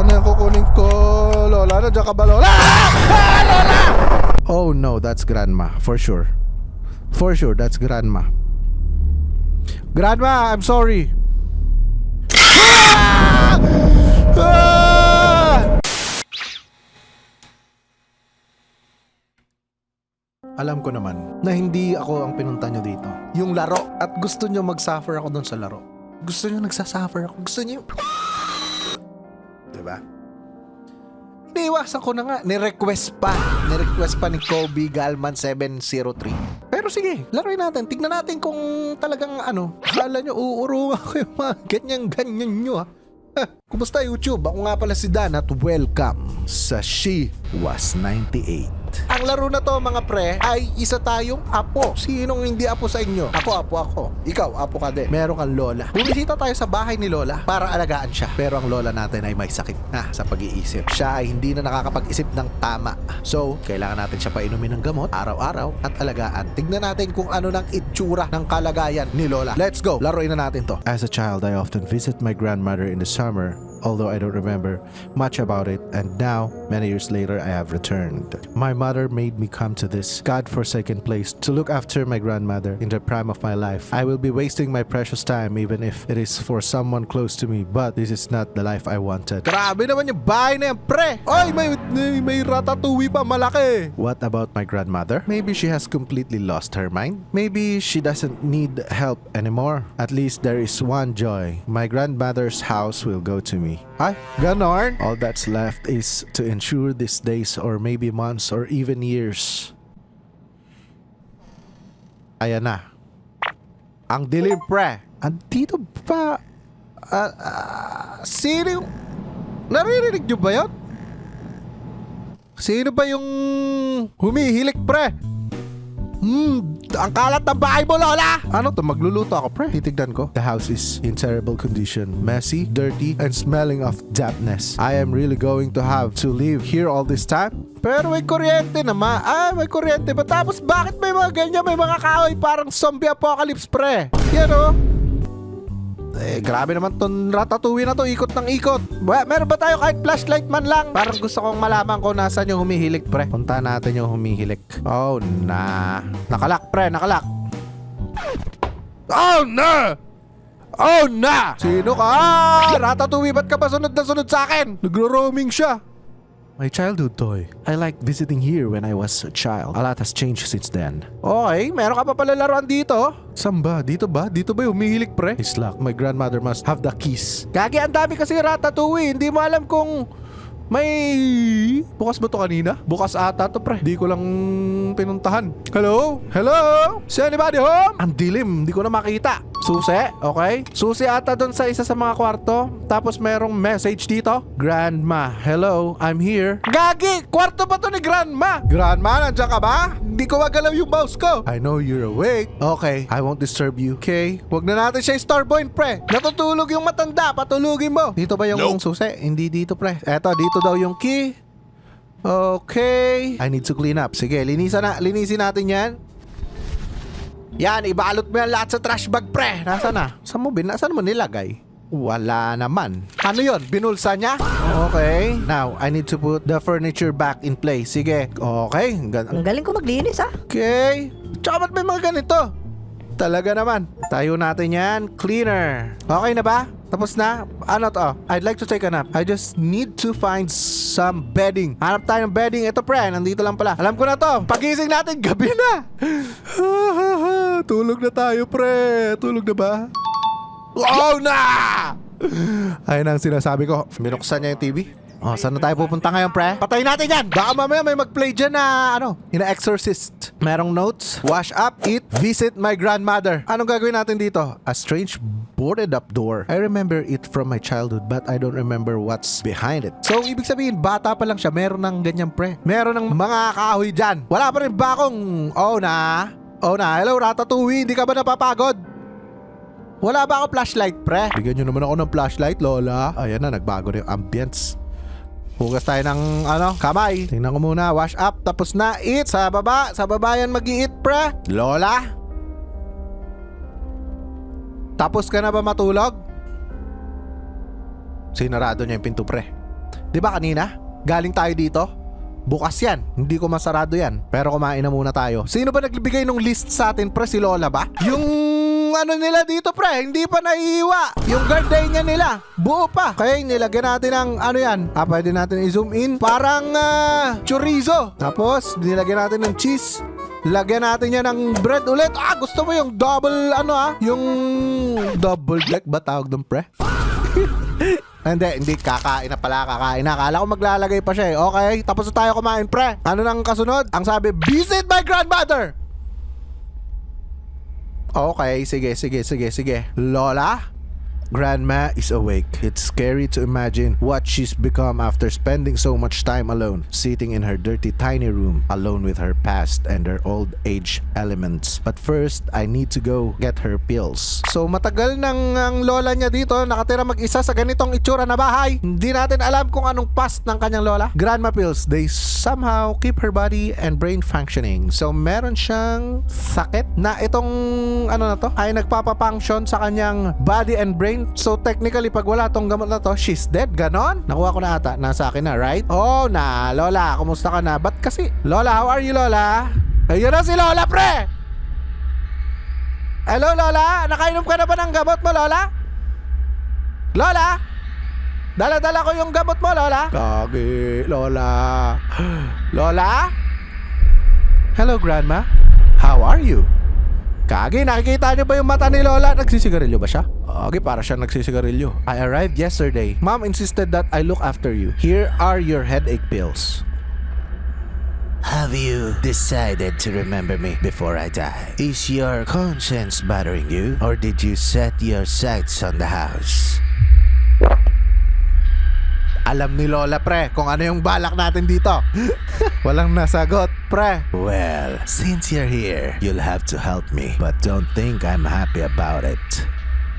Ano yung kukunin ko? Lola, nandiyan ka ba, Lola? Ah! Lola! Oh no, that's Grandma. For sure. For sure, that's Grandma. Grandma, I'm sorry. Ah! Ah! Alam ko naman na hindi ako ang pinunta nyo dito. Yung laro. At gusto nyo mag-suffer ako doon sa laro. Gusto nyo nagsasuffer ako. Gusto nyo... Diba? Iniiwasan ko na nga. Nirequest pa ni Kobe Galman 703. Pero sige, laruin natin. Tignan natin kung talagang akala nyo uurungan ko yung mga ganyan-ganyan nyo ha. Kumusta YouTube? Ako nga pala si Dan at welcome sa She Was 98. Ang laro na to mga pre ay isa tayong apo. Sinong hindi apo sa inyo? Ako. Ikaw, apo ka din. Meron kang lola. Bumisita tayo sa bahay ni lola para alagaan siya. Pero ang lola natin ay may sakit na sa pag-iisip. Siya ay hindi na nakakapag-isip ng tama. So, kailangan natin siya painumin ng gamot araw-araw at alagaan. Tignan natin kung ano ng itsura ng kalagayan ni lola. Let's go! Laruin na natin to. As a child, I often visit my grandmother in the summer, although I don't remember much about it, and now, many years later, I have returned. My mother made me come to this God-forsaken place to look after my grandmother in the prime of my life. I will be wasting my precious time even if it is for someone close to me, but this is not the life I wanted. Grabe naman yung bahay na yan, pre! Oy, may ratatouille pa, malaki! What about my grandmother? Maybe she has completely lost her mind. Maybe she doesn't need help anymore. At least there is one joy. My grandmother's house will go to me. Ay, ganon. All that's left is to ensure these days or maybe months or even years. Ayan na. Ang dilim, pre. Andito pa. Sino yung... Naririnig nyo ba yun? Sino ba yung humihilik, pre? Ang kalat ng bahay mo, Lola! Ano to? Magluluto ako, pre. Titignan ko. The house is in terrible condition. Messy, dirty, and smelling of dampness. I am really going to have to live here all this time? Pero may kuryente naman. May kuryente ba? Tapos bakit may mga ganyan? May mga kahoy parang zombie apocalypse, pre. Yan o. Grabe naman tong ratatouille na to. Ikot ng ikot. Meron ba tayo kahit flashlight man lang? Parang gusto kong malaman kung nasan yung humihilik, pre. Punta natin yung humihilik. Oh, na. Nakalak, pre. Nakalak. Oh, na! Oh, na! Sino ka? Ratatouille, ba't ka ba sunod na sunod sa akin? Nagro-roaming siya. My childhood toy. I liked visiting here when I was a child. A lot has changed since then. Okay, meron ka pa pala laruan dito. Saan ba? Dito ba? Dito ba yung humihilik, pre? It's locked. My grandmother must have the keys. Gagi, ang dami kasi ratatouille. Hindi mo alam kung may... Bukas ba to kanina? Bukas ata to, pre. Di ko lang pinuntahan. Hello? Hello? Is anybody home? Ang dilim. Di ko na makita. Susi, okay? Susi ata doon sa isa sa mga kwarto. Tapos merong message dito. Grandma, hello, I'm here. Gagi! Kwarto ba to ni Grandma? Grandma, nandiyan ka ba? Hindi ko magalaw yung mouse ko. I know you're awake. Okay, I won't disturb you. Okay? Huwag na natin siya starboy, pre. Natutulog yung matanda. Patulugin mo. Dito ba yung susi? Hindi dito, pre. Eto, dito daw yung key. Okay. I need to clean up. Sige, linisin natin yan. Yan, ibalot mo yan lahat sa trash bag, pre. Nasaan na? Saan mo nilagay? Wala naman. Ano yon? Binulsa niya? Okay. Now, I need to put the furniture back in place. Sige. Okay. Ang galing ko maglinis, ha? Okay. Tsaka ba't may mga ganito? Talaga naman. Tayo natin yan. Cleaner. Okay na ba? Tapos na? Ano to? I'd like to take a nap. I just need to find some bedding. Hanap tayo ng bedding. Ito, pre. Nandito lang pala. Alam ko na to. Pagising natin, gabi na. Tulog na tayo, pre. Tulog na ba? Oh, na! Ayun ang sinasabi ko. Binuksan niya yung TV. Oh, saan na tayo pupunta ngayon, pre? Patayin natin yan! Baka mamaya may mag-play dyan na, ina-exorcist. Merong notes. Wash up, eat, visit my grandmother. Anong gagawin natin dito? A strange boarded up door. I remember it from my childhood, but I don't remember what's behind it. So, ibig sabihin, bata pa lang siya. Meron ng ganyan, pre. Meron ng mga kahoy dyan. Wala pa rin ba akong... Oh, na. Hello, Ratatouille. Hindi ka ba napapagod? Wala ba ako flashlight, pre? Bigyan nyo naman ako ng flashlight, Lola. Ayan na, nagbago na yung ambience. Hugas tayo ng kamay. Tingnan ko muna, wash up, tapos na, eat. Sa baba yan mag-i-eat, pre. Lola? Tapos ka na ba matulog? Sinarado niya yung pinto, pre. Di ba kanina? Galing tayo dito? Bukas yan. Hindi ko masarado yan. Pero kumain na muna tayo. Sino ba nagbibigay ng list sa atin, pre? Si Lola ba? Yung ano nila dito, pre, hindi pa naiiwa. Yung gardenia nila, buo pa. Kaya nilagyan natin ng ano yan. Pwede natin i-zoom in. Parang chorizo. Tapos, nilagyan natin ng cheese. Lagyan natin yan ng bread ulit. Gusto mo yung double, yung double deck ba tawag doon, pre? Hindi, kakain na pala, kakain na. Akala ko maglalagay pa siya eh. Okay, tapos na tayo kumain, pre. Ano nang kasunod? Ang sabi, visit my grandmother! Okay, sige. Lola? Grandma is awake. It's scary to imagine what she's become after spending so much time alone, sitting in her dirty tiny room, alone with her past and her old age elements. But first, I need to go get her pills. So matagal nang ang lola niya dito nakatira mag-isa sa ganitong itsura na bahay. Hindi natin alam kung anong past ng kanyang lola. Grandma pills, they somehow keep her body and brain functioning. So meron siyang sakit na itong ay nagpapapunction sa kanyang body and brain. So technically pag wala tong gamot na to, she's dead, ganon? Nakuha ko na ata, nasa akin na, right? Oh na, Lola, kumusta ka na? Ba't kasi? Lola, how are you, Lola? Ayun na si Lola, pre! Hello, Lola? Nakainom ka na ba ng gamot mo, Lola? Lola? Dala-dala ko yung gamot mo, Lola. Kagi, Lola. Lola? Hello, Grandma. How are you? Kagi, nakikita niyo ba yung mata ni Lola? Nagsisigarilyo ba siya? Okay, para siya nagsisigarilyo. I arrived yesterday. Mom insisted that I look after you. Here are your headache pills. Have you decided to remember me before I die? Is your conscience bothering you? Or did you set your sights on the house? Alam ni Lola, pre, kung ano yung balak natin dito. Walang nasagot, pre. Well, since you're here, you'll have to help me. But don't think I'm happy about it.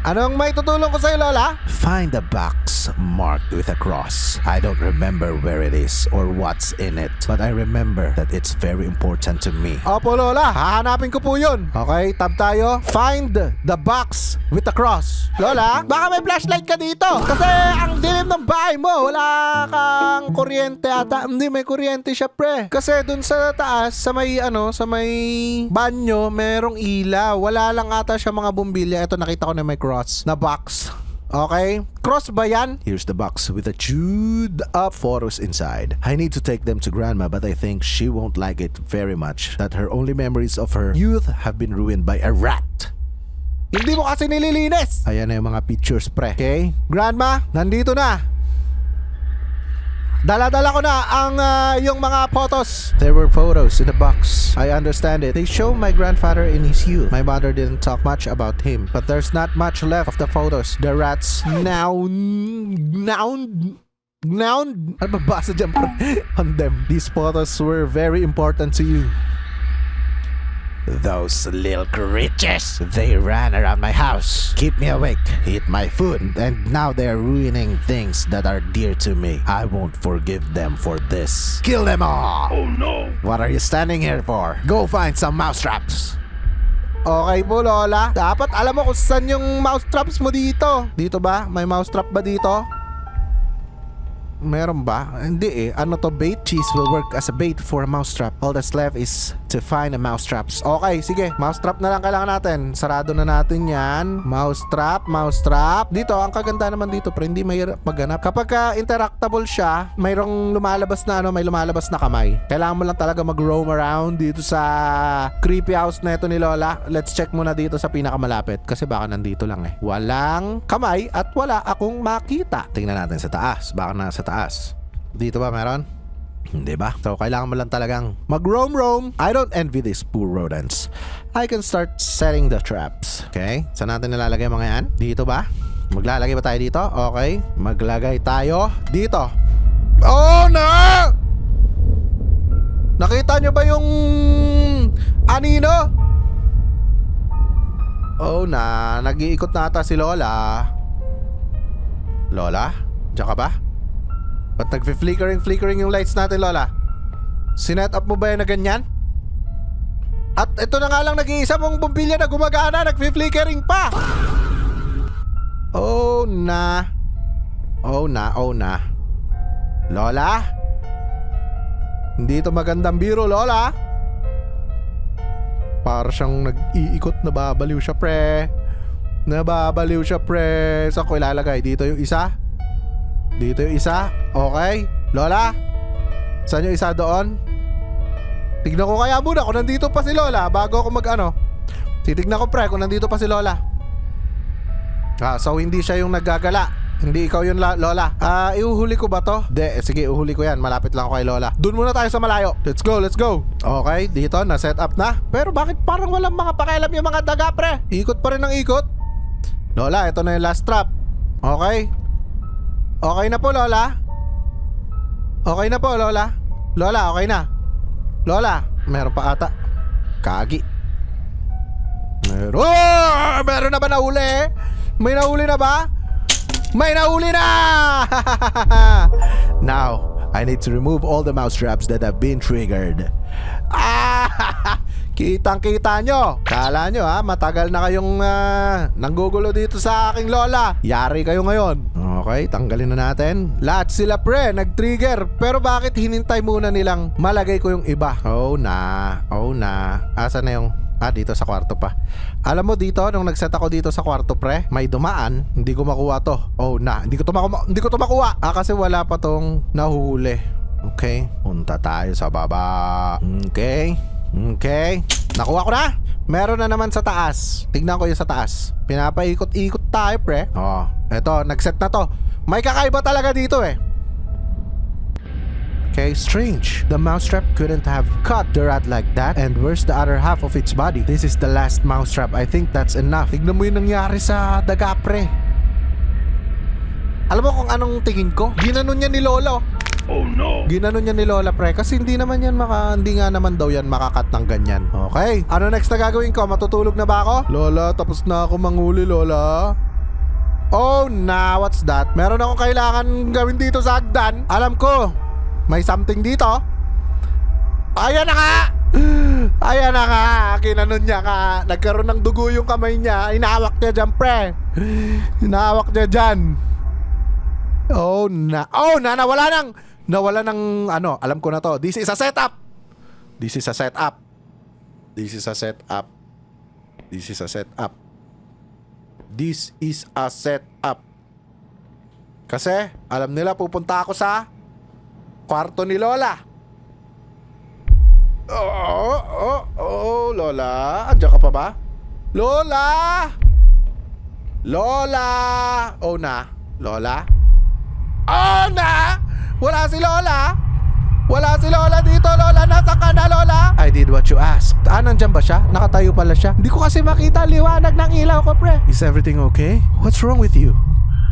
Anong may tutulong ko sa'yo, Lola? Find a box marked with a cross. I don't remember where it is or what's in it. But I remember that it's very important to me. Opo, Lola. Hahanapin ko po yun. Okay, tab tayo. Find the box with the cross. Lola, baka may flashlight ka dito. Kasi ang dilim ng bahay mo. Wala kang kuryente ata. Hindi, may kuryente siya, pre. Kasi dun sa taas, sa may banyo, merong ilaw. Wala lang ata siya mga bumbilya. Ito, nakita ko na may cross na box. Okay? Cross ba yan? Here's the box with the chewed up photos inside. I need to take them to Grandma, but I think she won't like it very much that her only memories of her youth have been ruined by a rat. Hindi mo kasi nililinis. Ayan na yung mga pictures, pre. Okay? Grandma, nandito na. Dala-dala ko na ang yung mga photos. There were photos in the box. I understand it. They show my grandfather in his youth. My mother didn't talk much about him, but there's not much left of the photos. The rats now ano ba basa dyan, pre? On them. These photos were very important to you. Those little creatures, they ran around my house, keep me awake, eat my food, and now they're ruining things that are dear to me. I won't forgive them for this. Kill them all! Oh no! What are you standing here for? Go find some mousetraps! Okay po, Lola. Dapat alam mo kung saan yung mousetraps mo dito. Dito ba? May mousetrap ba dito? Meron ba? Hindi eh. Ano to, bait? Cheese will work as a bait for a mousetrap. All that's left is to find a mousetraps. Okay, sige. Mousetrap na lang kailangan natin. Sarado na natin yan. Mousetrap. Dito, ang kaganda naman dito, pero hindi mahirap maghanap. Kapag interactable siya, mayroong lumalabas na may lumalabas na kamay. Kailangan mo lang talaga mag-roam around dito sa creepy house na ito ni Lola. Let's check muna dito sa pinakamalapit kasi baka nandito lang eh. Walang kamay at wala akong makita. Tingnan natin sa taas. Baka nasa taas. Dito ba meron? Hindi ba? So, kailangan mo lang talagang mag-roam. I don't envy these poor rodents. I can start setting the traps. Okay? Saan natin nilalagay mga yan? Dito ba? Maglalagay ba tayo dito? Okay. Maglagay tayo dito. Oh, no! Nakita nyo ba yung anino? Oh, nag-iikot na ata si Lola. Lola? Diyan ka ba? Ba't nag-flickering yung lights natin, Lola? Sinet up mo ba yan na ganyan? At ito na nga lang nag-iisa mong bumbilya na gumagana, nag-flickering pa! Oh na. Lola? Hindi ito magandang biro, Lola. Para siyang nag-iikot, nababaliw siya, pre. Nababaliw siya, pre. Saan ko ilalagay? Dito yung isa? Dito yung isa? Okay. Lola? Saan yung isa doon? Tignan ko kaya muna kung nandito pa si Lola bago ako mag-ano. Titignan ko, pre, kung nandito pa si Lola. So hindi siya yung naggagala. Hindi ikaw yun, Lola. Iuhuli ko ba to? Sige, uhuli ko yan. Malapit lang ako kay Lola. Doon muna tayo sa malayo. Let's go, let's go. Okay, dito, na-set up na. Pero bakit parang walang mga pakialam yung mga daga, pre? Ikot pa rin ng ikot. Lola, ito na yung last trap. Okay? Okay na po, Lola? Okay na po, Lola? Lola, okay na? Lola, meron pa ata. Kagi. Meron na ba nahuli? May nahuli na ba? May nahuli na! Now, I need to remove all the mouse traps that have been triggered. Kitang-kita nyo. Kala nyo matagal na kayong nanggugulo dito sa aking Lola. Yari kayo ngayon. Okay, tanggalin na natin. Lahat sila, pre, nag-trigger. Pero bakit hinintay muna nilang malagay ko yung iba? Oh na. Asa na yung... dito sa kwarto pa. Alam mo dito, nung nag-set ako dito sa kwarto, pre, may dumaan, hindi ko makuha to. Oh na, hindi ko to makuha. Kasi wala pa tong nahuhuli. Okay, punta tayo sa baba. Okay. Nakuha ko na. Meron na naman sa taas. Tignan ko yung sa taas. Pinapaikot-ikot tayo, pre. Eto, nag-set na to. May kakaiba talaga dito eh. Okay, strange. The mousetrap couldn't have cut the rat like that. And where's the other half of its body? This is the last mousetrap. I think that's enough. Tignan mo yung nangyari sa daga, pre. Alam mo kung anong tingin ko? Ginanon niya ni Lolo. Oh no. Ginanon niya ni Lola, pre. Kasi hindi naman yan hindi nga naman daw yan makakat ng ganyan. Okay. Ano next na gagawin ko? Matutulog na ba ako? Lola, tapos na ako manghuli, Lola. Oh na, what's that? Meron akong kailangan gawin dito sa hagdan. Alam ko. May something dito. Ayan na nga. Ayan na nga. Kinanon niya nga. Nagkaroon ng dugo yung kamay niya. Inahawak niya dyan, pre. Inahawak niya dyan. Oh na. Nawala ng ano. Alam ko na to. This is a setup. This is a setup. This is a setup. This is a setup. This is a setup. Kasi alam nila pupunta ako sa kwarto ni Lola. Lola. Andiyan ka pa ba? Lola! Lola! Oh na. Lola? Oh na! Wala si Lola! Wala si Lola dito, Lola. Nasaan ka na, Lola? I did what you asked. Nandyan ba siya? Nakatayo pala siya. Hindi ko kasi makita liwanag ng ilaw ko, pre. Is everything okay? What's wrong with you?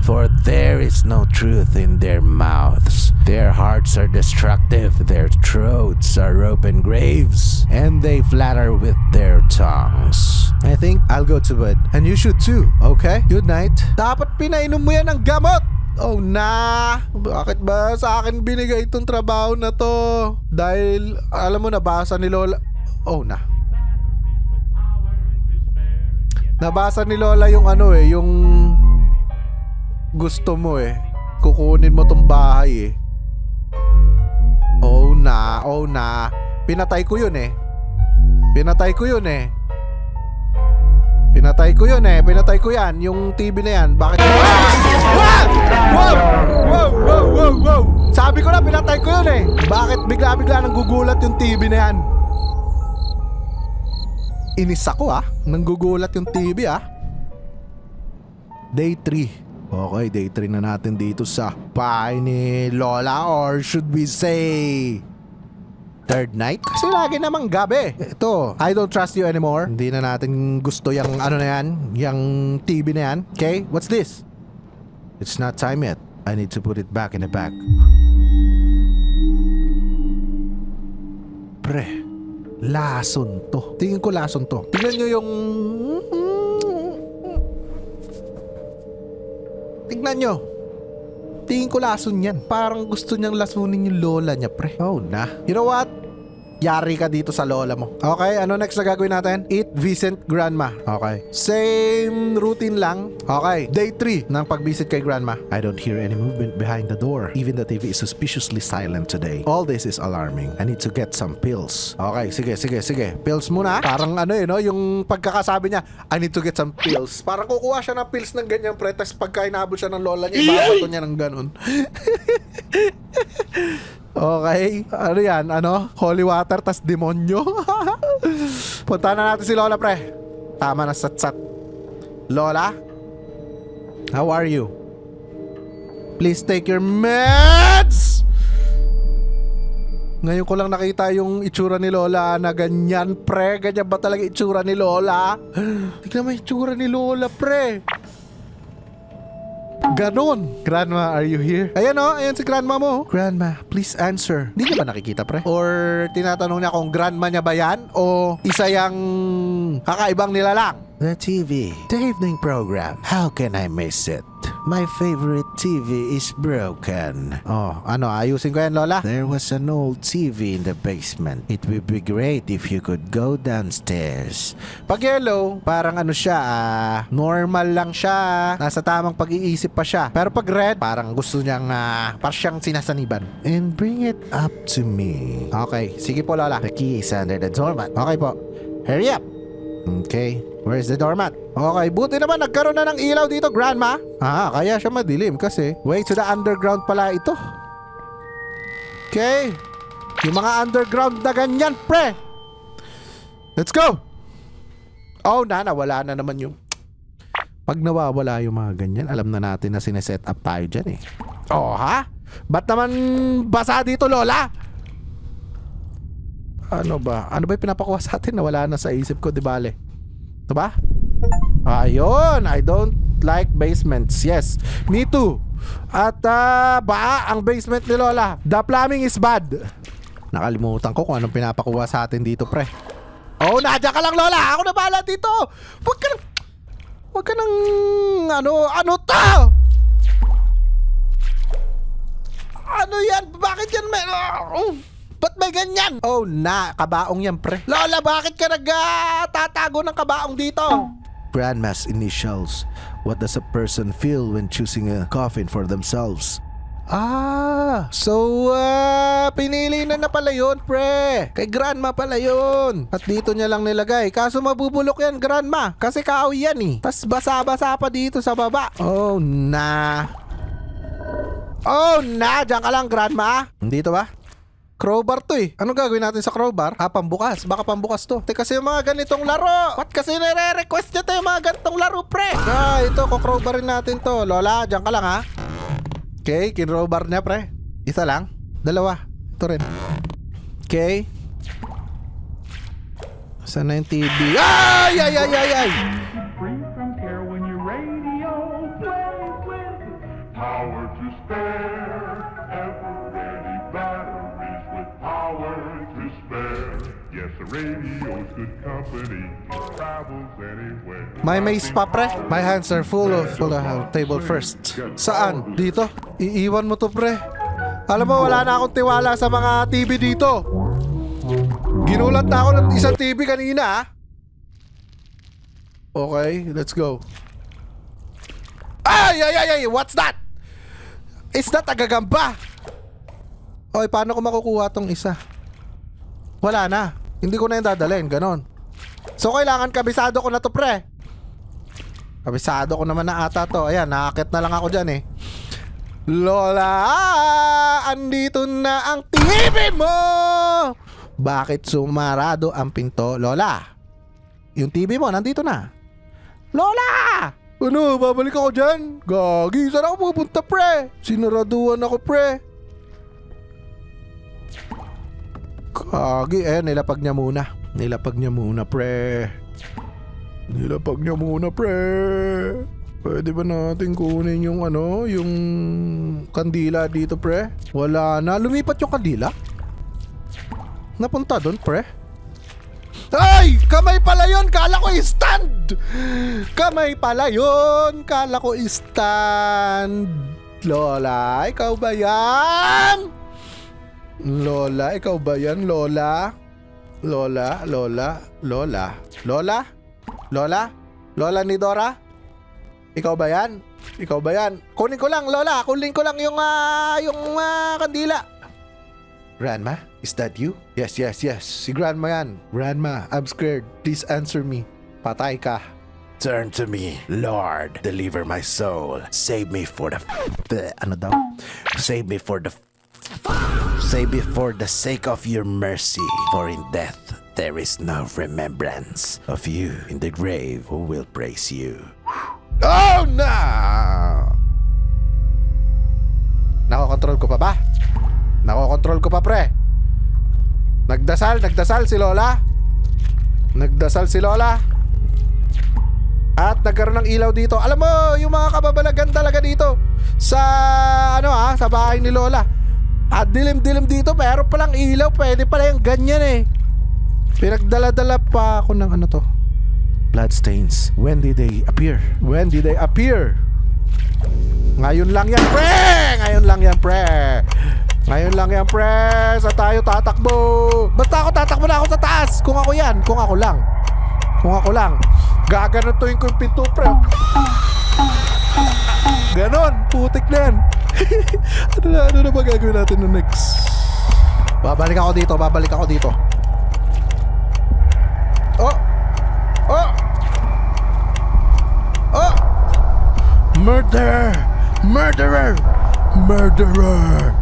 For there is no truth in their mouths. Their hearts are destructive. Their throats are open graves. And they flatter with their tongues. I think I'll go to bed. And you should too, okay? Good night. Dapat pinainom mo yan ng gamot! Oh na! Bakit ba sa akin binigay itong trabaho na to? Dahil, alam mo, nabasa ni Lola. Oh na. Nabasa ni Lola yung ano yung gusto mo kukunin mo tong bahay Oh na. Pinatay ko yun Pinatay ko yan. Yung TV na yan. Bakit? Wow! Sabi ko na, pinatay ko yun Bakit bigla-bigla nang gugulat yung TV na yan? Inis ako nang gugulat yung TV Day 3. Okay, day 3 na natin dito sa bahay ni Lola, or should we say third night? Kasi lagi namang gabi. Ito, I don't trust you anymore. Hindi na natin gusto yung ano na yan, yung TV na yan. Okay, what's this? It's not time yet. I need to put it back in the bag. Pre, lason to. Tingin ko lason to. Tingnan nyo yung... Tignan nyo. Tingin ko lason yan. Parang gusto niyang lasunin yung Lola niya, pre. Oh na. You know what? Yari ka dito sa lola mo. Okay, ano next na gagawin natin? Eat, visit grandma. Okay. Same routine lang. Okay. Day 3 ng pag-visit kay grandma. I don't hear any movement behind the door. Even the TV is suspiciously silent today. All this is alarming. I need to get some pills. Okay, sige. Pills muna. Parang ano no, yung pagkakasabi niya, I need to get some pills. Parang kukuha siya ng pills ng ganyan pre, tapos pagka inabot siya ng lola niya, ibabato niya ng ganun. Okay, ano yan? Ano? Holy water tas demonyo? Punta na natin si Lola pre. Tama na sat-sat. Lola? How are you? Please take your meds! Ngayon ko lang nakita yung itsura ni Lola na ganyan pre. Ganyan ba talaga itsura ni Lola? Tignan mo yung itsura ni Lola pre. Ganon. Grandma, are you here? Ayan o, ayan si grandma mo. Grandma, please answer. Hindi niya ba nakikita pre? Or tinatanong niya kung grandma niya ba yan? O isa yang kakaibang nilalang? The TV. The evening program. How can I miss it? My favorite TV is broken. Oh, ano, ayusin ko yan, Lola? There was an old TV in the basement. It would be great if you could go downstairs. Pag yellow, parang ano siya, normal lang siya. Nasa tamang pag-iisip pa siya. Pero pag red, parang gusto niyang, parang siyang sinasaniban. And bring it up to me. Okay, sige po, Lola. The key is under the doormat. Okay po. Hurry up. Okay, where's the doormat? Okay, buti naman nagkaroon na ng ilaw dito, grandma. Kaya siya madilim kasi way to the underground pala ito. Okay, yung mga underground na ganyan, pre. Let's go. Oh, nawala na naman yung... Pag nawawala yung mga ganyan, alam na natin na sineset up tayo dyan eh. Oh, ha? Ba't naman basa dito, Lola? Ano ba? Ano ba yung pinapakuha sa atin? Nawala na sa isip ko, di bale. Ito ba? Ayun! I don't like basements. Yes, me too. At baa ang basement ni Lola. The plumbing is bad. Nakalimutan ko kung anong pinapakuha sa atin dito, pre. Oh, nadya ka lang, Lola! Ako na bahala dito! Huwag ka nang... Ano to? Ano yan? Bakit yan may... Ba't may ganyan? Oh, kabaong yan, pre. Lola, bakit ka tatago ng kabaong dito? Grandma's initials. What does a person feel when choosing a coffin for themselves? So, pinili na pala yun, pre. Kay grandma pala yun. At dito niya lang nilagay. Kaso mabubulok yan, grandma. Kasi kahoy yan eh. Tas basa-basa pa dito sa baba. Oh, Diyan ka lang, grandma. Dito ba? Crowbar to eh. Anong gagawin natin sa crowbar? Pambukas. Baka pambukas to. Kasi yung mga ganitong laro. Ba't kasi nire-request niya tayo yung mga ganitong laro, pre? Ito, kukrowbarin natin to. Lola, dyan ka lang ha. Okay, kinrowbar niya, pre. Isa lang. Dalawa. Ito rin. Okay. Saan na yung TV? Ay! Free from care when your radio plays with power to spare. Ever ready batteries with power to spare. Yes, the radio's good company. It travels anywhere. May maze pa, pre. My hands are full of table first. Saan? Dito? Iiwan mo to, pre. Alam mo, wala na akong tiwala sa mga TV dito. Ginulat na ako ng isang TV kanina, Okay, let's go. Ay! What's that? Is that a gagamba? Oy, paano ko makukuha tong isa? Wala na. Hindi ko na yung dadalhin, ganon. So, kailangan kabisado ko na to, pre. Kabisado ko naman na ata to. Ayan, nakakit na lang ako dyan eh. Lola, andito na ang TV mo! Bakit sumarado ang pinto? Lola, yung TV mo nandito na. Lola! Ano, babalik ako dyan? Gagi, saan ako pupunta, pre? Sinaraduan ako, pre. Gagi, nilapag niya muna. Nilapag niya muna, pre. Pwede ba natin kunin yung yung kandila dito, pre? Wala na. Lumipat yung kandila? Napunta doon, pre? Ay! Kamay pala yun! Kala ko stand! Kamay pala yun! Kala ko stand! Lola, ikaw ba yan? Lola, ikaw ba yan, Lola? Lola, Lola, Lola, Lola? Lola? Lola ni Dora? Ikaw ba yan? Ikaw ba yan? Kunin ko lang, Lola. Kunin ko lang yung kandila. Grandma, is that you? Yes, yes, yes. Si Grandma yan. Grandma, I'm scared. Please answer me. Patay ka. Turn to me, Lord. Deliver my soul. Save me for the... ano daw? Save me for the... Save me for the sake of your mercy. For in death, there is no remembrance of you. In the grave, who will praise you? Oh, no! Nakokontrol ko pa ba? Nakokontrol ko pa, pre. Nagdasal si Lola. Nagdasal si Lola. At nagkaroon ng ilaw dito. Alam mo, yung mga kababalagan talaga dito sa sa bahay ni Lola. At dilim-dilim dito, pero palang ilaw, pwede pala yung ganyan eh. Pinagdala-dala pa ako ng ano to. Bloodstains. When did they appear? When did they appear? Ngayon lang yan, pre! Ngayon lang yan, pre! Ngayon lang yan, pre! Sa tayo tatakbo! Basta ako tatakbo na ako sa taas! Kung ako yan, kung ako lang. Kung ako lang. Gaganatuin ko yung pinto, pre. Ganon, putik na yan. ano na ba gagawin natin na next? Babalik ako dito, babalik ako dito. Oh! Oh! Oh! Murder! Murderer! Murderer!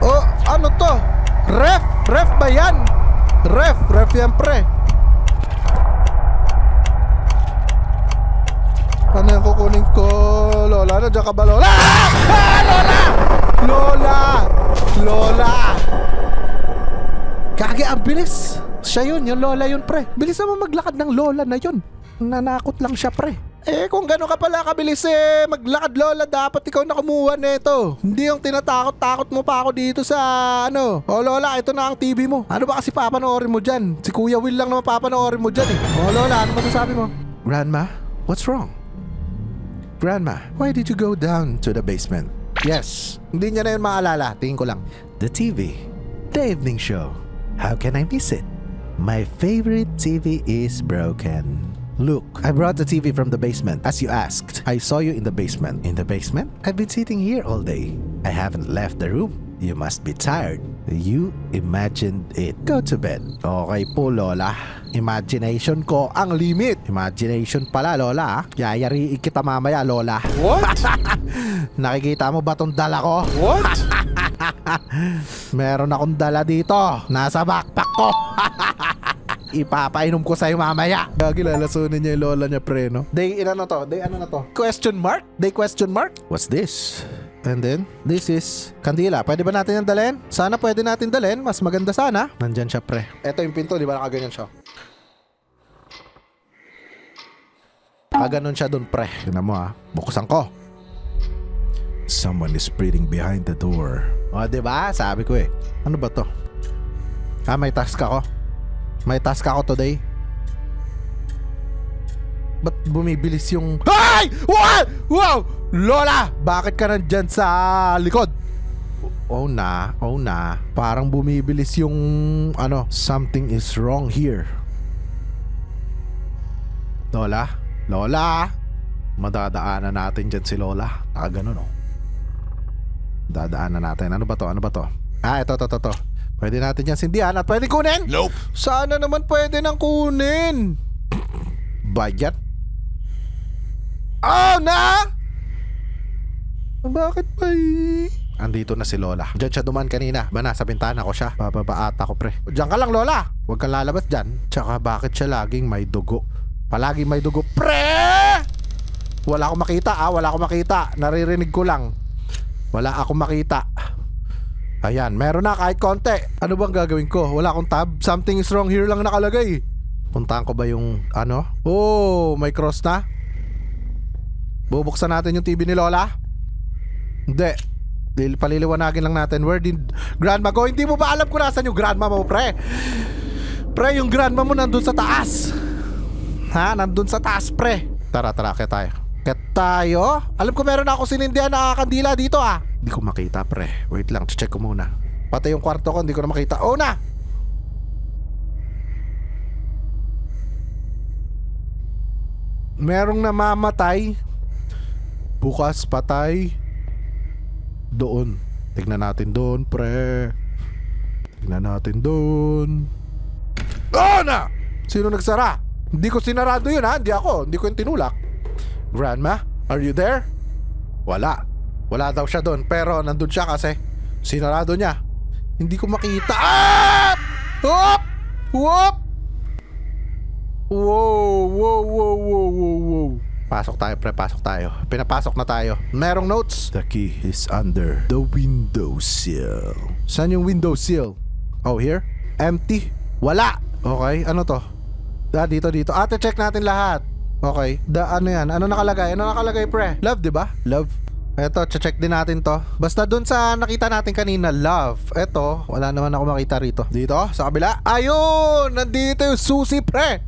Oh, ano to? Ref! Ref ba yan? Ref! Ref yan, pre. Ano yung kukunin ko? Lola, nandiyan ka ba, Lola? Ah! Lola! Lola! Lola! Kage, ang bilis. Siya yun, yung Lola yun, pre. Bilis naman maglakad ng Lola na yun. Nanakot lang siya, pre. Eh, kung gano'n ka pala kabilis maglakad, Lola, dapat ikaw na kumuha nito. Hindi yung tinatakot-takot mo pa ako dito sa Oh, Lola, ito na ang TV mo. Ano ba kasi papanoorin mo dyan? Si Kuya Will lang naman papanoorin mo dyan eh. Oh, Lola, ano masasabi mo? Grandma, what's wrong? Grandma, why did you go down to the basement? Yes, hindi niya na yun maalala. Tingin ko lang. The TV. The evening show. How can I miss it? My favorite TV is broken. Look, I brought the TV from the basement. As you asked, I saw you in the basement. In the basement? I've been sitting here all day. I haven't left the room. You must be tired. You imagined it. Go to bed. Okay po, Lola. Imagination ko ang limit. Imagination pala, Lola. Yayariin kita mamaya, Lola. What? Nakikita mo ba tong dala ko? What? Meron akong dala dito. Nasa backpack ko. Ipapainom ko sa'yo mamaya. Gagi, lalasunin niya yung Lola niya, pre, no? Day, ano na to? Question mark? Day question mark? What's this? And then, this is kandila. Pwede ba natin yung dalhin? Sana pwede natin dalhin. Mas maganda sana. Nandyan siya, pre. Ito yung pinto, di ba nakaganyan siya? Kaganon siya dun, pre. Tignan mo, buksan ko. Someone is breathing behind the door. O, diba? Sabi ko eh. Ano ba to? May task ako. May task ako today. Ba't bumibilis yung... Ay! Wow! Wow! Lola! Bakit ka nandyan sa likod? Oh na. Parang bumibilis yung... something is wrong here. Lola? Madadaanan natin dyan si Lola. Ganun, oh. Dadaanan natin. Ano ba to? Ito. Pwede natin yan sindihan at pwede kunin? Nope. Sana naman pwede nang kunin. Bayat? Oh, na! Bakit ba Andito na si Lola. Diyan siya duman kanina. Ba, nasa bintana ko siya. Babaata ko, pre. Diyan ka lang, Lola. Huwag kang lalabas dyan. Tsaka bakit siya laging may dugo? Palaging may dugo. Pre! Wala akong makita. Naririnig ko lang. Wala akong makita. Ayan, meron na kahit konti. Ano bang gagawin ko? Wala akong tab. Something is wrong here lang nakalagay. Puntahan ko ba yung Oh, may cross na. Bubuksan natin yung TV ni Lola. Hindi. Paliliwanagin lang natin. Where did grandma go? Hindi mo ba alam kung nasan yung grandma mo, pre? Pre, yung grandma mo nandun sa taas. Nandun sa taas, pre. Tara, kaya tayo. Alam ko meron na ako sinindihan na kandila dito, Hindi ko makita, pre. Wait lang, check ko muna. Pati yung kwarto ko, hindi ko na makita. Oh na! Merong namamatay. Bukas patay. Doon. Tignan natin doon, pre. Tignan natin doon. Oh na! Sino nagsara? Hindi ko sinarado yun ha. Hindi ako. Hindi ko yung tinulak. Grandma, are you there? Wala. Wala daw siya doon. Pero nandun siya kasi sinarado niya. Hindi ko makita. Ah! Hop! Hop! Wow, wow, wow, wow, wow, wow. Pasok tayo, pre, pasok tayo. Pinapasok na tayo. Merong notes. The key is under the windowsill. Saan yung windowsill? Oh, here? Empty? Wala. Okay, ano to? Dito. Ate, check natin lahat. Okay. Ano yan? Ano nakalagay? Ano nakalagay, pre? Love, di ba? Love. Eto, check din natin to. Basta dun sa nakita natin kanina, love. Eto, wala naman ako makita rito. Dito, sa kabila. Ayun! Nandito yung susi, pre!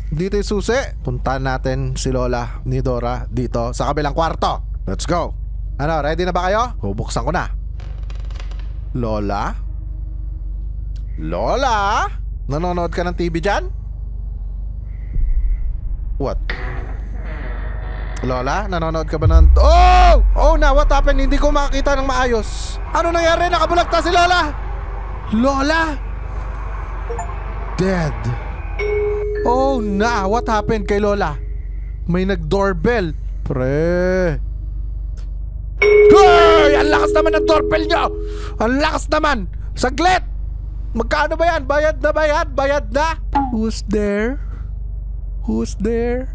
Dito yung susi. Puntahan natin si Lola ni Dora dito sa kabilang kwarto. Let's go. Ano, ready na ba kayo? Bubuksan ko na. Lola? Lola? Nanonood ka ng TV dyan? What? Lola, nanonood ka ba ng... Oh! Oh na, what happened? Hindi ko makakita ng maayos. Ano nangyari? Nakabulagta si Lola? Lola? Dead. Oh na, what happened kay Lola? May nag-doorbell. Pre. Hey! Ang lakas naman ng doorbell nyo! Ang lakas naman! Saglit! Magkano ba yan? Bayad na ba yan? Bayad na? Who's there? Who's there?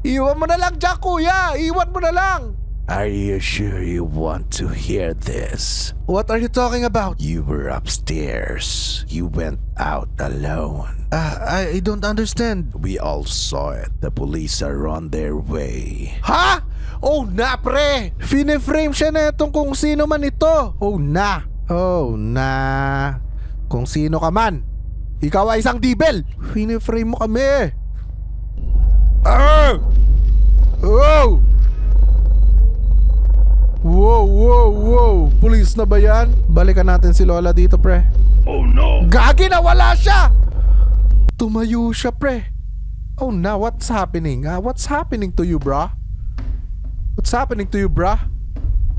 Iwan mo na lang dyan, kuya! Iwan mo na lang! Are you sure you want to hear this? What are you talking about? You were upstairs. You went out alone. I don't understand. We all saw it. The police are on their way. Ha? Oh na, pre! Fine-frame siya na itong kung sino man ito. Oh na. Oh na. Kung sino ka man. Ikaw ay isang dibel. Fine-frame mo kami. Oh! Oh! Wow. Police na ba yan? Balikan natin si Lola dito, pre. Oh no! Gagi, nawala siya! Tumayo siya, pre. Oh na, what's happening? What's happening to you, bra? What's happening to you, bra?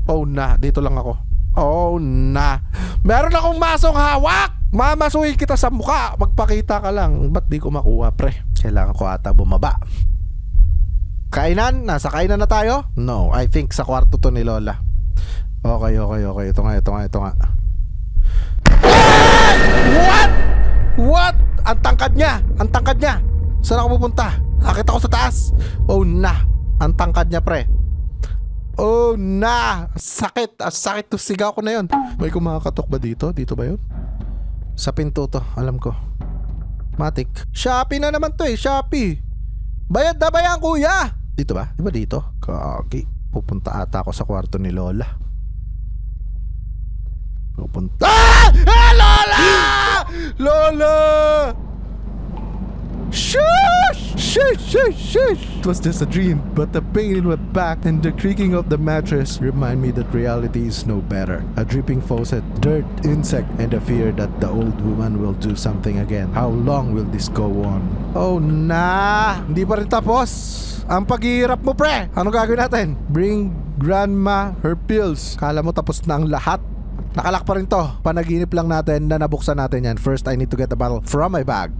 Oh na, dito lang ako. Oh na. Meron akong masong hawak! Mamasuhin kita sa mukha. Magpakita ka lang. Ba't di ko makuha, pre? Kailangan ko ata bumaba. Kainan? Nasa kainan na tayo? No, I think sa kwarto to ni Lola. Okay. Ito nga. What? What? Ang tangkad niya. Saan ako pupunta? Nakita ko sa taas. Oh na. Ang tangkad niya, pre. Oh na. Sakit. Sakit to, sigaw ko na yun. May kumakatok ba dito? Dito ba yun? Sa pinto to, alam ko. Matik. Shopee na naman to eh, Shopee. Bayad na ba yan, kuya? Dito ba? Di ba dito? Kagi. Pupunta ata ako sa kwarto ni Lola. Pupunta. Lola! Lola! Shush! It was just a dream, but the pain in my back and the creaking of the mattress remind me that reality is no better. A dripping faucet, dirt, insect, and the fear that the old woman will do something again. How long will this go on? Oh na! Hindi pa rin tapos. Ang paghihirap mo, pre. Anong gagawin natin? Bring grandma her pills. Kala mo tapos na ang lahat. Nakalak pa rin to. Panaginip lang natin na nabuksan natin yan. First, I need to get the bottle from my bag.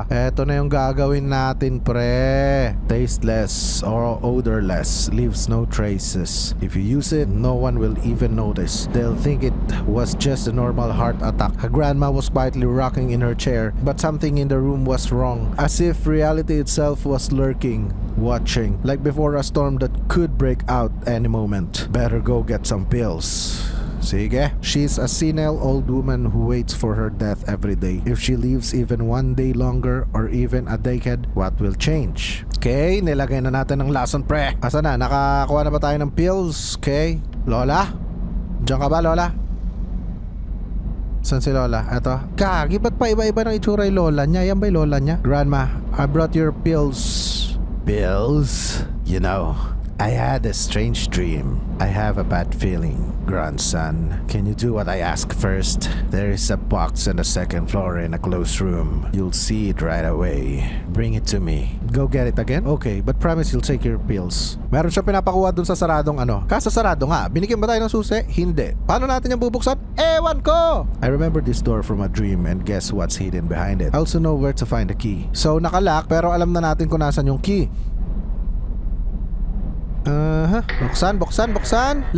Eto na yung gagawin natin, pre. Tasteless or odorless, leaves no traces. If you use it, no one will even notice. They'll think it was just a normal heart attack. Her grandma was quietly rocking in her chair, but something in the room was wrong. As if reality itself was lurking, watching, like before a storm that could break out any moment. Better go get some pills. Sige. She's a senile old woman who waits for her death every day. If she lives even one day longer or even a decade, what will change? Okay, nilagay na natin ng lason, pre. Asa na? Nakakuha na ba tayo ng pills? Okay. Lola? Diyan ka ba, Lola? Saan si Lola? Eto. Kagi, ba't pa iba-iba ng itsura yung Lola niya? Yan ba yung Lola niya? Grandma, I brought your pills. Pills? You know, I had a strange dream. I have a bad feeling, grandson. Can you do what I ask first? There is a box on the second floor in a closed room. You'll see it right away. Bring it to me. Go get it again? Okay, but promise you'll take your pills. Meron siya pinapakuha dun sa saradong ano. Kaso sarado nga. Binigyan ba tayo ng susi? Hindi. Paano natin yung bubuksan? Ewan ko! I remember this door from a dream and guess what's hidden behind it. I also know where to find the key. So nakalock pero alam na natin kung nasan yung key. Buksan.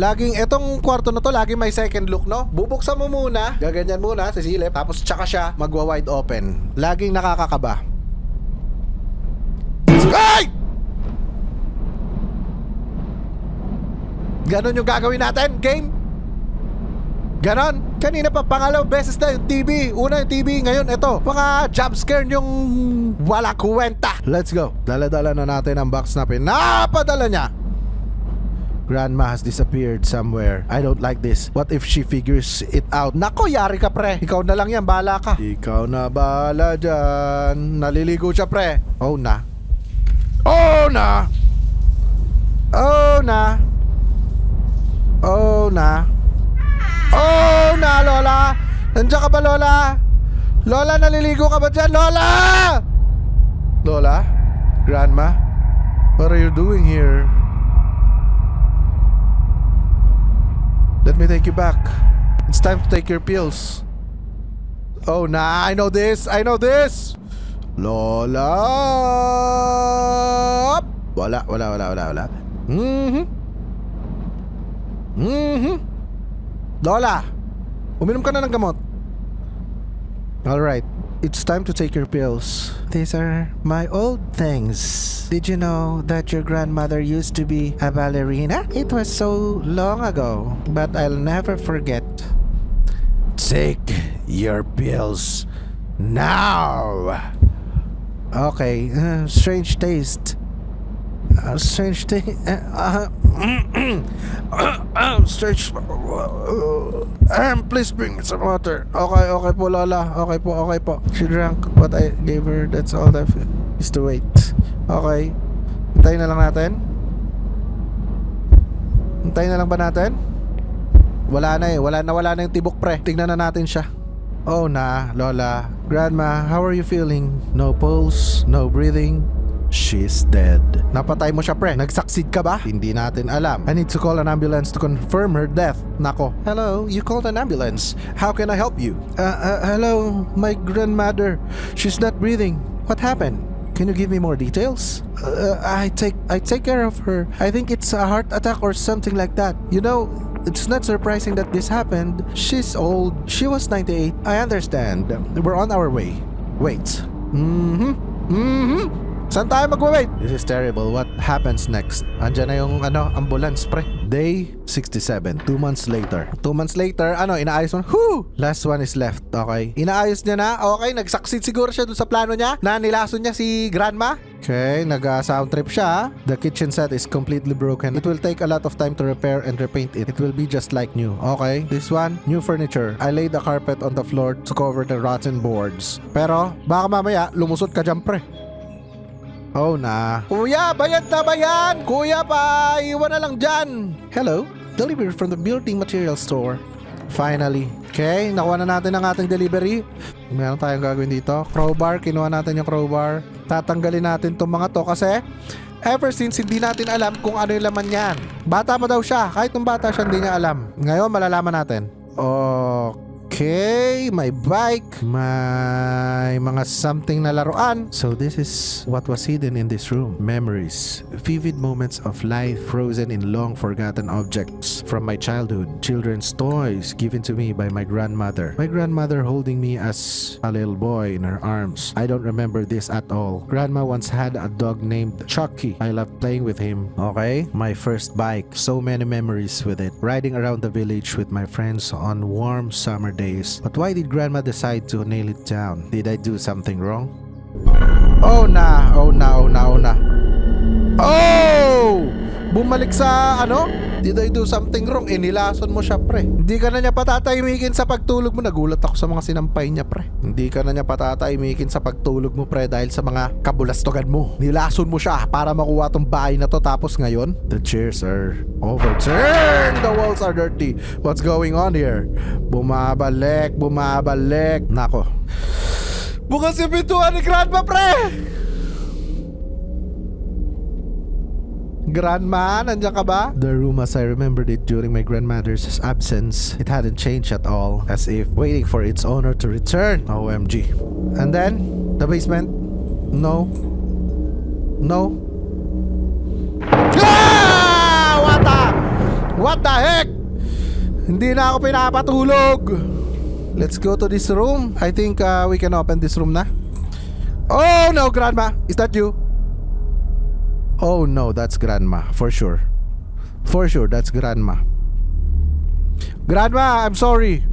Laging, etong kwarto na to, laging may second look, no? Bubuksan mo muna, gaganyan muna, sisilip, tapos tsaka siya magwa-wide open. Laging nakakakaba. Ay! Ganon yung gagawin natin, game? Ganon? Kanina pa, pangalawang beses na yung TV. Una yung TV, ngayon ito. Mga jump scare yung wala kuwenta. Let's go. Dala-dala na natin ang box na pinapadala niya. Grandma has disappeared somewhere. I don't like this. What if she figures it out? Nako, yari ka pre. Ikaw na lang yan, bahala ka. Ikaw na bahala dyan. Naliligo siya pre. Oh na. Oh na. Oh na. Oh na. Oh na, Lola. Nandiyan ka ba, Lola? Lola, naliligo ka ba dyan, Lola? Lola? Grandma? What are you doing here? Let me take you back. It's time to take your pills. Oh, nah, I know this. Lola. Wala. Lola, uminom ka na ng gamot. Alright, it's time to take your pills. These are my old things. Did you know that your grandmother used to be a ballerina? It was so long ago, but I'll never forget. Take your pills now. Okay, strange taste. Strange taste. Strange. Please bring me some water. Okay po, Lola. Okay po. She drank what I gave her. That's all that is to wait. Okay. Hintayin na lang natin. Hintayin na lang ba natin? Wala na eh. Wala na yung tibok pre. Tignan na natin siya. Oh na, Lola. Grandma, how are you feeling? No pulse, no breathing. She's dead. Napatay mo siya pre. Nag-succeed ka ba? Hindi natin alam. I need to call an ambulance to confirm her death. Nako. Hello, you called an ambulance. How can I help you? Hello, my grandmother. She's not breathing. What happened? Can you give me more details? I take care of her. I think it's a heart attack or something like that. You know, it's not surprising that this happened. She's old. She was 98. I understand. We're on our way. Wait. Saan tayo mag-wait? This is terrible. What happens next? Andiyan na yung ambulance pre. Day 67, 2 months later. 2 months later, inaayos mo? Whew! Last one is left, okay? Inaayos niya na, okay? Nag-succeed siguro siya dun sa plano niya na nilason niya si grandma. Okay, nag-sound trip siya. The kitchen set is completely broken. It will take a lot of time to repair and repaint it. It will be just like new. Okay, this one, new furniture. I laid the carpet on the floor to cover the rotten boards. Pero, baka mamaya, lumusot ka dyan pre. Oh na. Kuya, bayad na ba yan? Kuya pa, iwan na lang dyan. Hello, delivery from the building material store. Finally. Okay, nakuha na natin ang ating delivery. Meron tayong gagawin dito. Crowbar, kinuha natin yung crowbar. Tatanggalin natin itong mga to kasi ever since hindi natin alam kung ano yung laman yan. Bata pa daw siya. Kahit nung bata siya hindi niya alam. Ngayon malalaman natin. Okay, may bike, may mga something na laruan. So this is what was hidden in this room. Memories, vivid moments of life frozen in long forgotten objects from my childhood. Children's toys given to me by my grandmother. My grandmother holding me as a little boy in her arms. I don't remember this at all. Grandma once had a dog named Chucky. I loved playing with him. Okay, my first bike. So many memories with it. Riding around the village with my friends on warm summer days. But why did Grandma decide to nail it down? Did I do something wrong? Oh na. Bumalik sa ano? Did I do something wrong? Nilason mo siya, pre. Hindi ka na niya patatahimikin sa pagtulog mo. Nagulat ako sa mga sinampay niya, pre. Hindi ka na niya patatahimikin sa pagtulog mo, pre, dahil sa mga kabulastogan mo. Nilason mo siya para makuha tong bahay na to. Tapos ngayon, the chairs are overturned. The walls are dirty. What's going on here? Bumabalik. Nako. Bukas yung pintuan ni Grandma, pre! Grandma, nandiyan ka ba? The room as I remembered it during my grandmother's absence, it hadn't changed at all, as if waiting for its owner to return. OMG. And then, the basement? No. Ah! What the heck? Hindi na ako pinapatulog. Let's go to this room. I think we can open this room na. Oh no, Grandma. Is that you? Oh no, that's Grandma, for sure. For sure, that's Grandma. Grandma, I'm sorry.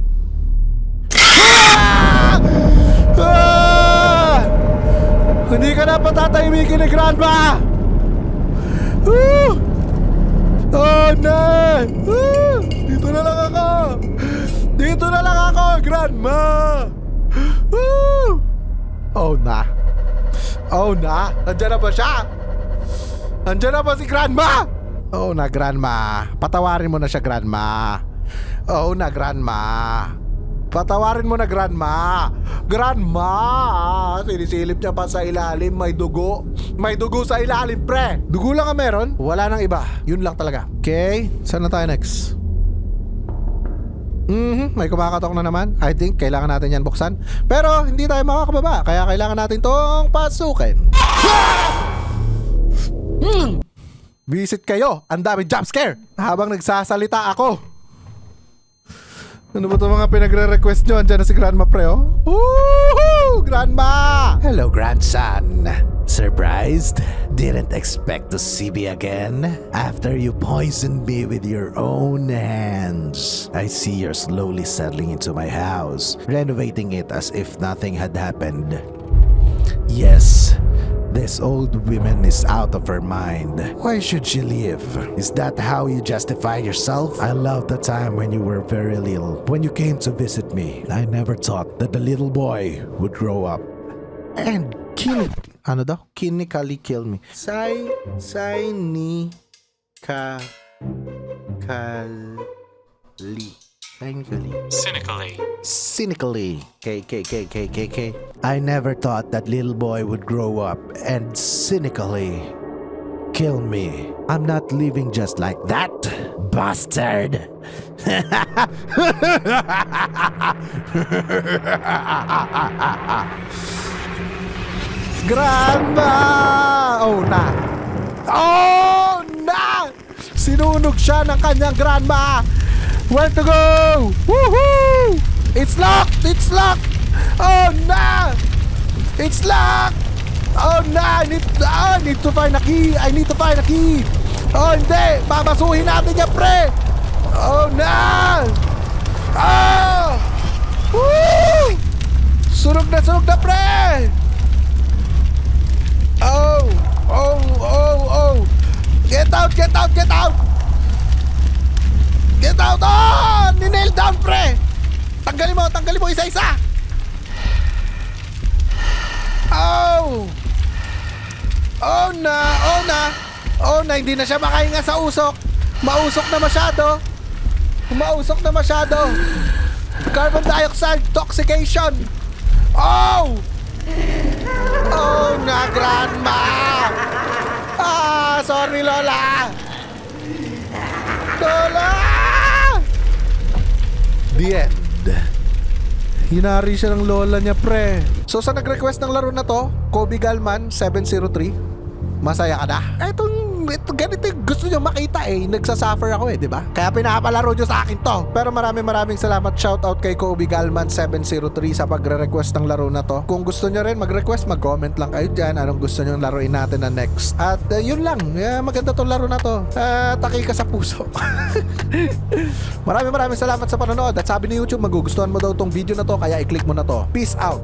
Hindi ka na patatahimikin ni Grandma. Oh no. Dito na lang ako, Grandma. Oh na. Nandiyan na ba siya? Andiyan na ba si Grandma? Oo na, Grandma. Patawarin mo na siya, Grandma. Oo na, Grandma. Patawarin mo na, Grandma. Grandma! Sinisilip niya pa sa ilalim. May dugo. May dugo sa ilalim, pre. Dugo lang ang meron. Wala nang iba. Yun lang talaga. Okay, saan na tayo next? May kumakatok na naman. I think kailangan natin yan buksan. Pero hindi tayo makakababa. Kaya kailangan natin tong pasukin. Visit kayo. Ang dami jump scare habang nagsasalita ako. Ano ba ito mga pinagre-request nyo? Andiyan na si Grandma, pre, oh. Woohoo! Grandma! Hello, grandson. Surprised? Didn't expect to see me again? After you poisoned me with your own hands. I see you're slowly settling into my house, renovating it as if nothing had happened. Yes, this old woman is out of her mind. Why should she leave? Is that how you justify yourself? I love the time when you were very little. When you came to visit me, I never thought that the little boy would grow up and clinically kill me. Cynically. K. I never thought that little boy would grow up and cynically kill me. I'm not living just like that, bastard. Grandma! Oh na! Sinunog siya ng kanyang grandma. Where to go? Woohoo! It's locked! Oh no! It's locked! Oh no! I need to find a key! Oh hindi! Babasuhin natin yan, pre! Oh no! Oh! Woo! Sunog na, pre! Oh! Get out! Get out! Oh! Ninail down, pre! Tanggalin mo isa-isa! Oh! Oh na, hindi na siya makahinga sa usok. Mausok na masyado. Carbon dioxide toxication. Oh! Oh na, Grandma! Sorry, Lola! The end. Hinari siya ng lola niya, pre. So sa nag-request ng laro na to, Kobe Galman 703, masaya ka na? Ito ganito yung gusto nyo makita eh. Nagsasuffer ako di ba? Kaya pinapalaro nyo sa akin to. Pero maraming salamat. Shoutout kay Kobe Galman 703 sa pagre-request ng laro na to. Kung gusto nyo rin mag-request, mag-comment lang kayo dyan. Anong gusto nyo laruin natin na next. At yun lang. Maganda tong laro na to. Taki ka sa puso. Maraming salamat sa panonood. At sabi ni YouTube, magugustuhan mo daw tong video na to. Kaya i-click mo na to. Peace out.